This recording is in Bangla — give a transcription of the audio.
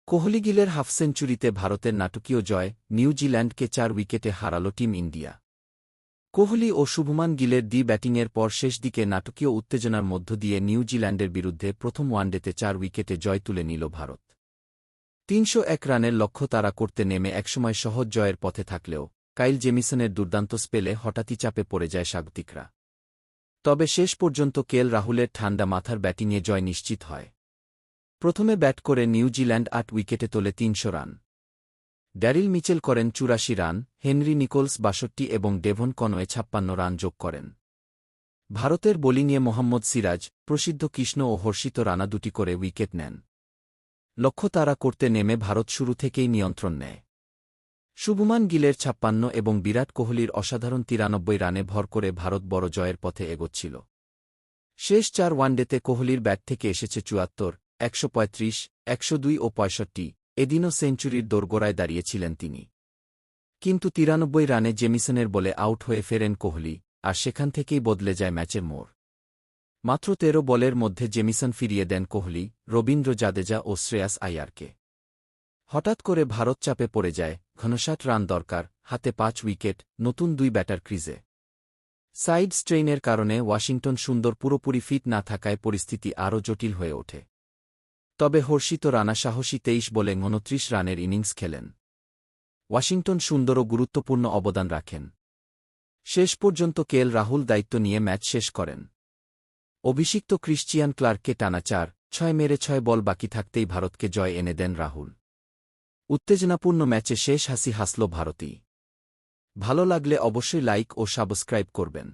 কোহলি গিলের হাফ সেঞ্চুরিতে ভারতের নাটকীয় জয়, নিউজিল্যান্ডকে ৪ উইকেটে হারাল টিম ইন্ডিয়া। কোহলি ও শুভমান গিলের ব্যাটিংয়ের পর শেষ দিকে নাটকীয় উত্তেজনার মধ্য দিয়ে নিউজিল্যান্ডের বিরুদ্ধে প্রথম ওয়ানডেতে ৪ উইকেটে জয় তুলে নিল ভারত। ৩০১ রানের লক্ষ্য তাড়া করতে নেমে একসময় সহজ জয়ের পথে থাকলেও কাইল জেমিসনের দুর্দান্ত স্পেলে হঠাৎই চাপে পড়ে যায় স্বাগতিকরা। তবে শেষ পর্যন্ত কেএল রাহুলের ঠান্ডা মাথার ব্যাটিংয়ে জয় নিশ্চিত হয়। প্রথমে ব্যাট করে নিউজিল্যান্ড ৮ উইকেটে তোলে ৩০০ রান। ড্যারিল মিচেল করেন ৮৪ রান, হেনরি নিকোলস ৬২ এবং ডেভন কনওয়ে ৫৬ রান যোগ করেন। ভারতের বোলিংয়ে মোহাম্মদ সিরাজ, প্রসিদ্ধ কৃষ্ণ ও হর্ষিত রানা দুটি করে উইকেট নেন। লক্ষ্য তাড়া করতে নেমে ভারত শুরু থেকেই নিয়ন্ত্রণ নেয়। শুভমান গিলের ৫৬ এবং বিরাট কোহলির অসাধারণ ৯৩ রানে ভর করে ভারত বড় জয়ের পথে এগোচ্ছিল। শেষ ৪ ওয়ানডেতে কোহলির ব্যাট থেকে এসেছে ৭৪, ১৩৫, ১০২ ও ৬৫। এদিনও সেঞ্চুরির দোরগোড়ায় দাঁড়িয়েছিলেন তিনি। কিন্তু ৯৩ রানে জেমিসনের বলে আউট হয়ে ফেরেন কোহলি, আর সেখান থেকেই বদলে যায় ম্যাচের মোড়। মাত্র ১৩ বলের মধ্যে জেমিসন ফিরিয়ে দেন কোহলি, রবীন্দ্র জাদেজা ও শ্রেয়াস আইয়ারকে। হঠাৎ করে ভারত চাপে পড়ে যায়, ৫৯ রান দরকার, হাতে ৫ উইকেট, নতুন ২ ব্যাটার ক্রিজে। সাইড স্ট্রেইনের কারণে ওয়াশিংটন সুন্দর পুরোপুরি ফিট না থাকায় পরিস্থিতি আরও জটিল হয়ে ওঠে। তবে হর্ষিত রানা সাহসী ২৩ বলে ২৯ রানের ইনিংস খেলেন। ওয়াশিংটন সুন্দরও গুরুত্বপূর্ণ অবদান রাখেন। শেষ পর্যন্ত কেএল রাহুল দায়িত্ব নিয়ে ম্যাচ শেষ করেন। অভিষিক্ত ক্রিশ্চিয়ান ক্লার্ককে টানা ৪-৬ মেরে ৬ বল বাকি থাকতেই ভারতকে জয় এনে দেন রাহুল। উত্তেজনাপূর্ণ ম্যাচে শেষ হাসি হাসল ভারতই। ভালো লাগলে অবশ্যই লাইক ও সাবস্ক্রাইব করবেন।